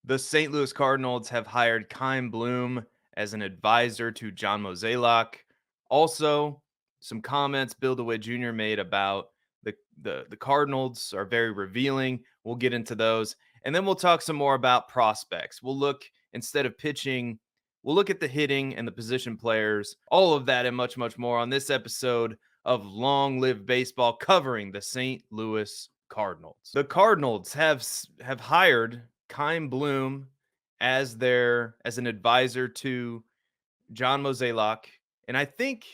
The St. Louis Cardinals have hired Chaim Bloom as an advisor to John Mozeliak. Also, some comments Bill DeWitt Jr. made about the Cardinals are very revealing. We'll get into those. And then we'll talk some more about prospects. We'll look, instead of pitching, we'll look at the hitting and the position players, all of that and much, much more on this episode of Long Live Baseball covering the St. Louis Cardinals. The Cardinals have hired Chaim Bloom as an advisor to John Mozeliak, and I think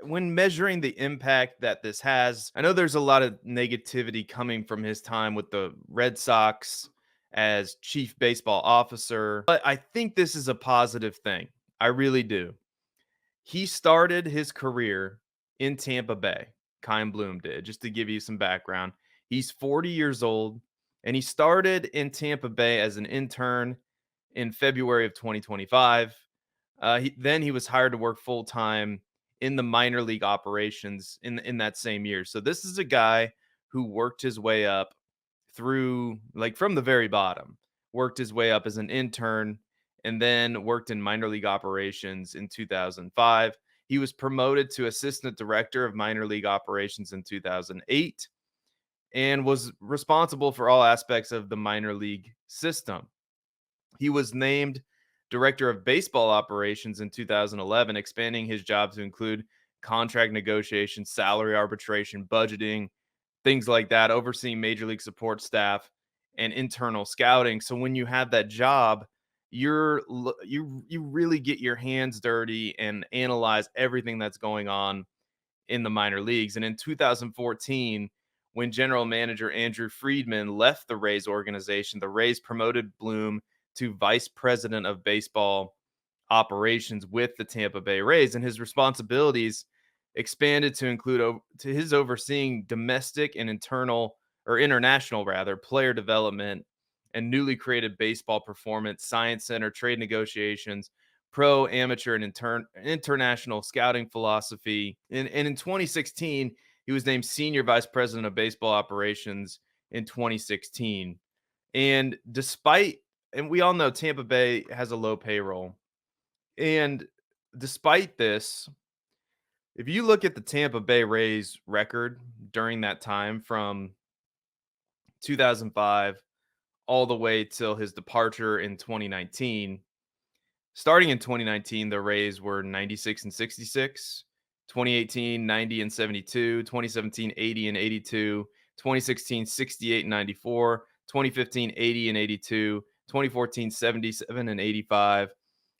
when measuring the impact that this has, I know there's a lot of negativity coming from his time with the Red Sox as chief baseball officer, but I think this is a positive thing. I really do. He started his career in Tampa Bay. Chaim Bloom did, just to give you some background. He's 40 years old, and he started in Tampa Bay as an intern in February of 2025. Then he was hired to work full time in the minor league operations in that same year. So this is a guy who worked his way up through, like, from the very bottom, worked his way up as an intern, and then worked in minor league operations in 2005. He was promoted to assistant director of minor league operations in 2008 and was responsible for all aspects of the minor league system. He was named director of baseball operations in 2011, expanding his job to include contract negotiations, salary arbitration, budgeting, things like that, overseeing major league support staff and internal scouting. So when you have that job, you really get your hands dirty and analyze everything that's going on in the minor leagues. And in 2014, when general manager Andrew Friedman left the Rays organization, the Rays promoted Bloom to vice president of baseball operations with the Tampa Bay Rays, and his responsibilities expanded to include to his overseeing domestic and international rather player development and newly created baseball performance science center, trade negotiations, pro, amateur, and international scouting philosophy. And in 2016, he was named senior vice president of baseball operations in 2016. And we all know Tampa Bay has a low payroll. And despite this, if you look at the Tampa Bay Rays record during that time from 2005 all the way till his departure in 2019, starting in 2019, the Rays were 96 and 66, 2018, 90 and 72, 2017, 80 and 82, 2016, 68 and 94, 2015, 80 and 82, 2014, 77 and 85,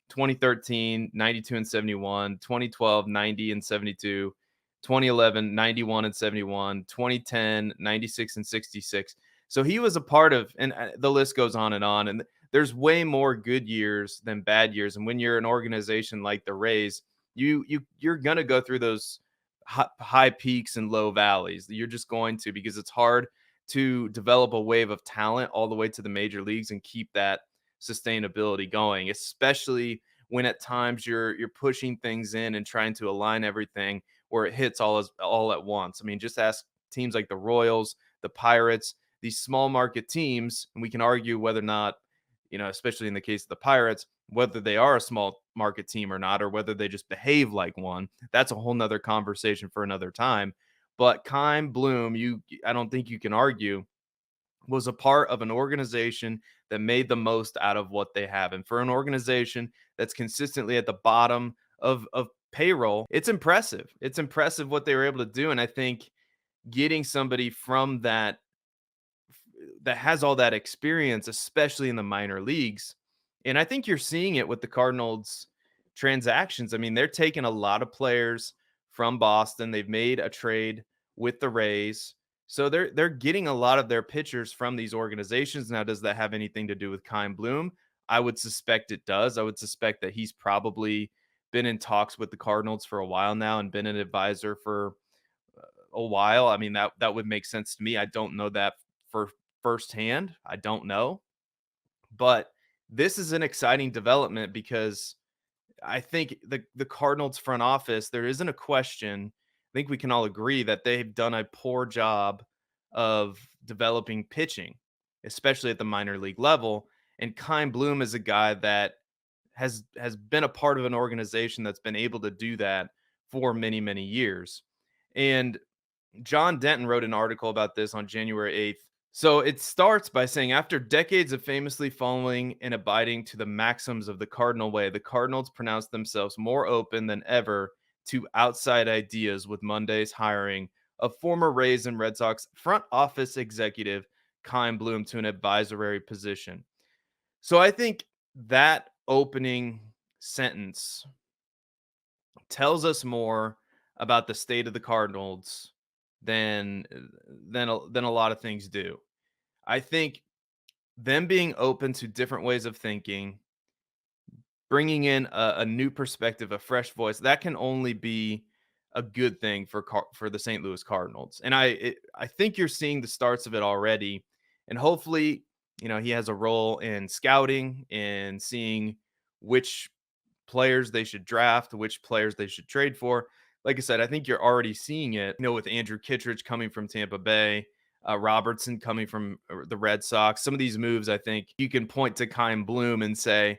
2013, 92 and 71, 2012, 90 and 72, 2011, 91 and 71, 2010, 96 and 66. So he was a part of, and the list goes on and on. And there's way more good years than bad years. And when you're an organization like the Rays, you're gonna go through those high peaks and low valleys. You're just going to, because it's hard to develop a wave of talent all the way to the major leagues and keep that sustainability going, especially when at times you're pushing things in and trying to align everything where it hits all at once. I mean, just ask teams like the Royals, the Pirates, these small market teams, and we can argue whether or not, especially in the case of the Pirates, whether they are a small market team or not, or whether they just behave like one. That's a whole nother conversation for another time. But Chaim Bloom, I don't think you can argue, was a part of an organization that made the most out of what they have. And for an organization that's consistently at the bottom of payroll, it's impressive. It's impressive what they were able to do. And I think getting somebody from that has all that experience, especially in the minor leagues. And I think you're seeing it with the Cardinals transactions. I mean, they're taking a lot of players from Boston. They've made a trade with the Rays. So they're getting a lot of their pitchers from these organizations. Now, does that have anything to do with Chaim Bloom? I would suspect it does. I would suspect that he's probably been in talks with the Cardinals for a while now and been an advisor for a while. I mean, that would make sense to me. I don't know that for firsthand. I don't know. But this is an exciting development because I think the Cardinals front office, there isn't a question. I think we can all agree that they've done a poor job of developing pitching, especially at the minor league level. And Chaim Bloom is a guy that has been a part of an organization that's been able to do that for many, many years. And John Denton wrote an article about this on January 8th. So it starts by saying, after decades of famously following and abiding to the maxims of the Cardinal way, the Cardinals pronounced themselves more open than ever to outside ideas with Monday's hiring of former Rays and Red Sox front office executive Chaim Bloom to an advisory position. So I think that opening sentence tells us more about the state of the Cardinals than than a lot of things do. I think them being open to different ways of thinking, bringing in a new perspective, a fresh voice, that can only be a good thing for the St. Louis Cardinals. And I think you're seeing the starts of it already. And hopefully, he has a role in scouting and seeing which players they should draft, which players they should trade for. Like I said, I think you're already seeing it, with Andrew Kittredge coming from Tampa Bay, Robertson coming from the Red Sox. Some of these moves, I think you can point to Chaim Bloom and say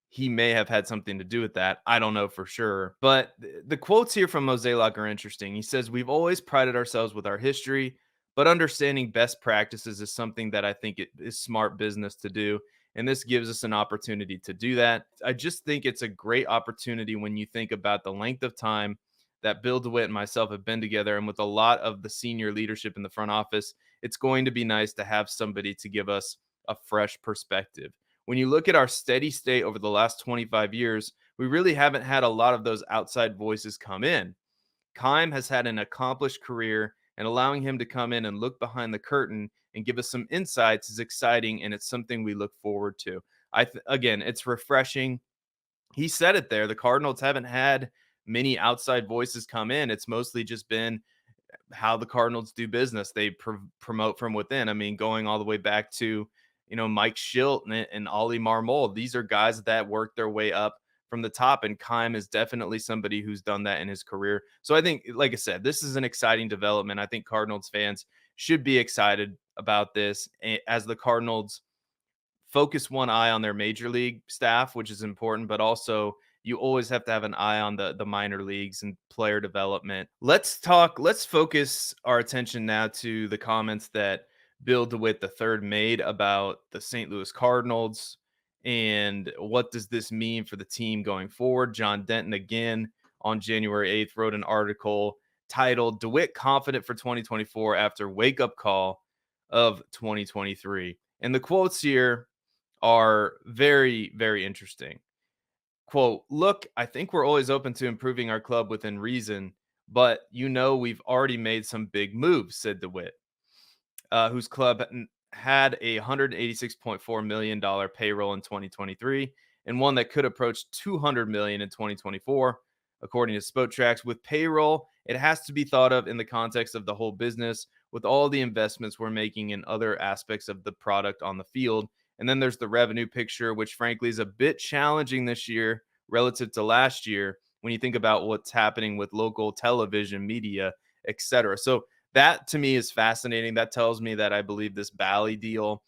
he may have had something to do with that. I don't know for sure. But the quotes here from Mozeliak are interesting. He says, "We've always prided ourselves with our history, but understanding best practices is something that I think it is smart business to do. And this gives us an opportunity to do that." I just think it's a great opportunity when you think about the length of time that Bill DeWitt and myself have been together. And with a lot of the senior leadership in the front office, it's going to be nice to have somebody to give us a fresh perspective. When you look at our steady state over the last 25 years, we really haven't had a lot of those outside voices come in. Chaim has had an accomplished career, and allowing him to come in and look behind the curtain and give us some insights is exciting, and it's something we look forward to. Again, it's refreshing. He said it there. The Cardinals haven't had many outside voices come in. It's mostly just been how the Cardinals do business. They promote from within. I mean, going all the way back to, Mike Schilt and Ollie Marmol. These are guys that work their way up from the top, and Chaim is definitely somebody who's done that in his career. So I think, like I said, this is an exciting development. I think Cardinals fans should be excited about this as the Cardinals focus one eye on their major league staff, which is important, but also you always have to have an eye on the minor leagues and player development. Let's focus our attention now to the comments that Bill DeWitt III made about the St. Louis Cardinals and what does this mean for the team going forward. John Denton again on January 8th wrote an article titled "DeWitt Confident for 2024 After Wake Up Call of 2023." And the quotes here are very, very interesting. Quote, "Look, I think we're always open to improving our club within reason, but we've already made some big moves," said DeWitt, whose club had a $186.4 million payroll in 2023 and one that could approach $200 million in 2024. According to Spotracs, with payroll, it has to be thought of in the context of the whole business with all the investments we're making in other aspects of the product on the field. And then there's the revenue picture, which frankly is a bit challenging this year relative to last year when you think about what's happening with local television, media, etc. So that to me is fascinating. That tells me that I believe this Bally deal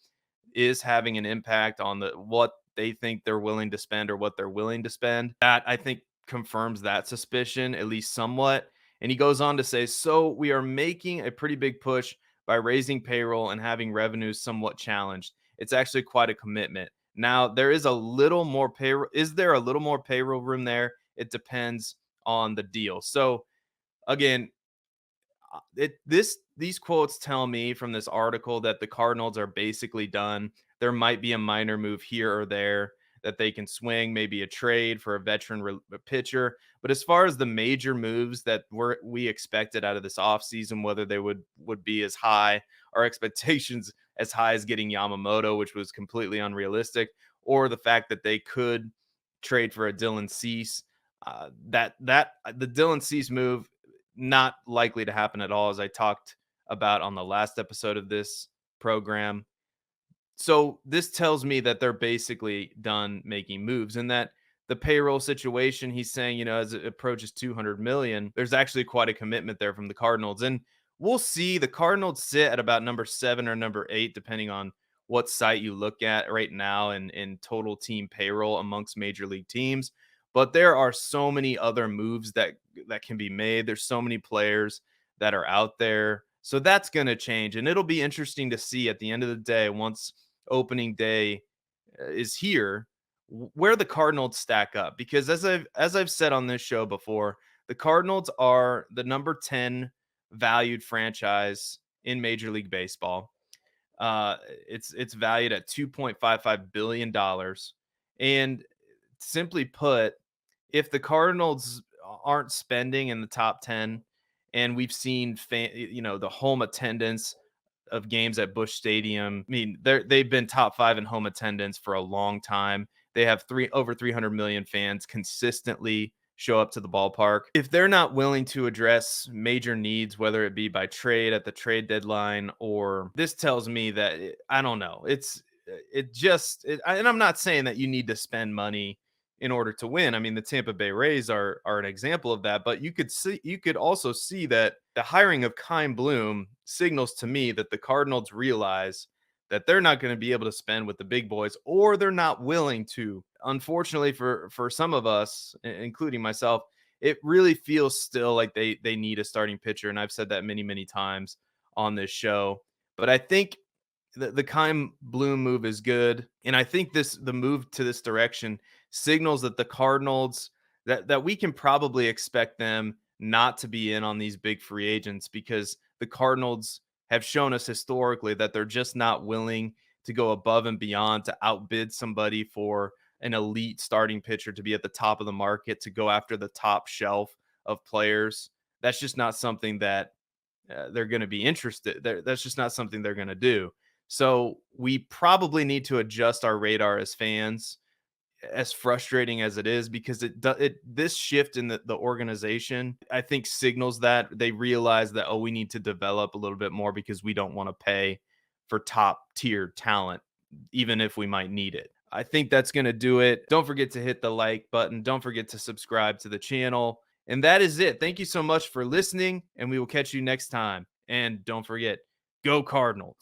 is having an impact on what they think they're willing to spend or what they're willing to spend. That I think confirms that suspicion, at least somewhat. And he goes on to say, "So we are making a pretty big push by raising payroll and having revenues somewhat challenged. It's actually quite a commitment. Now, there is a little more payroll. Is there a little more payroll room there? It depends on the deal." So again, these quotes tell me from this article that the Cardinals are basically done. There might be a minor move here or there that they can swing, maybe a trade for a veteran pitcher. But as far as the major moves that we expected out of this offseason, whether they would be as high, our expectations as high as getting Yamamoto, which was completely unrealistic, or the fact that they could trade for a Dylan Cease, the Dylan Cease move not likely to happen at all, as I talked about on the last episode of this program. So this tells me that they're basically done making moves and that the payroll situation, he's saying, as it approaches 200 million, there's actually quite a commitment there from the Cardinals. And we'll see. The Cardinals sit at about number 7 or number 8, depending on what site you look at right now in total team payroll amongst major league teams. But there are so many other moves that can be made. There's so many players that are out there. So that's going to change. And it'll be interesting to see at the end of the day, once opening day is here, where the Cardinals stack up. Because as I've said on this show before, the Cardinals are the number 10 valued franchise in Major League Baseball. Uh, it's valued at $2.55 billion, and simply put, if the Cardinals aren't spending in the top 10, and we've seen the home attendance of games at Busch Stadium. I mean, they've been top 5 in home attendance for a long time. They have over 300 million fans consistently show up to the ballpark. If they're not willing to address major needs, whether it be by trade at the trade deadline, or this tells me that I don't know. And I'm not saying that you need to spend money in order to win. I mean, the Tampa Bay Rays are an example of that, but you could also see that the hiring of Chaim Bloom signals to me that the Cardinals realize that they're not going to be able to spend with the big boys, or they're not willing to. Unfortunately for some of us, including myself, it really feels still like they need a starting pitcher, and I've said that many times on this show. But I think the Chaim Bloom move is good, and I think the move to this direction signals that the Cardinals, that we can probably expect them not to be in on these big free agents, because the Cardinals have shown us historically that they're just not willing to go above and beyond to outbid somebody for an elite starting pitcher, to be at the top of the market, to go after the top shelf of players. That's just not something that they're going to be interested. That's just not something they're going to do. So we probably need to adjust our radar as fans, as frustrating as it is, because this shift in the organization, I think, signals that they realize that, oh, we need to develop a little bit more, because we don't want to pay for top tier talent, even if we might need it. I think that's going to do it. Don't forget to hit the like button. Don't forget to subscribe to the channel. And that is it. Thank you so much for listening, and we will catch you next time. And don't forget, go Cardinals.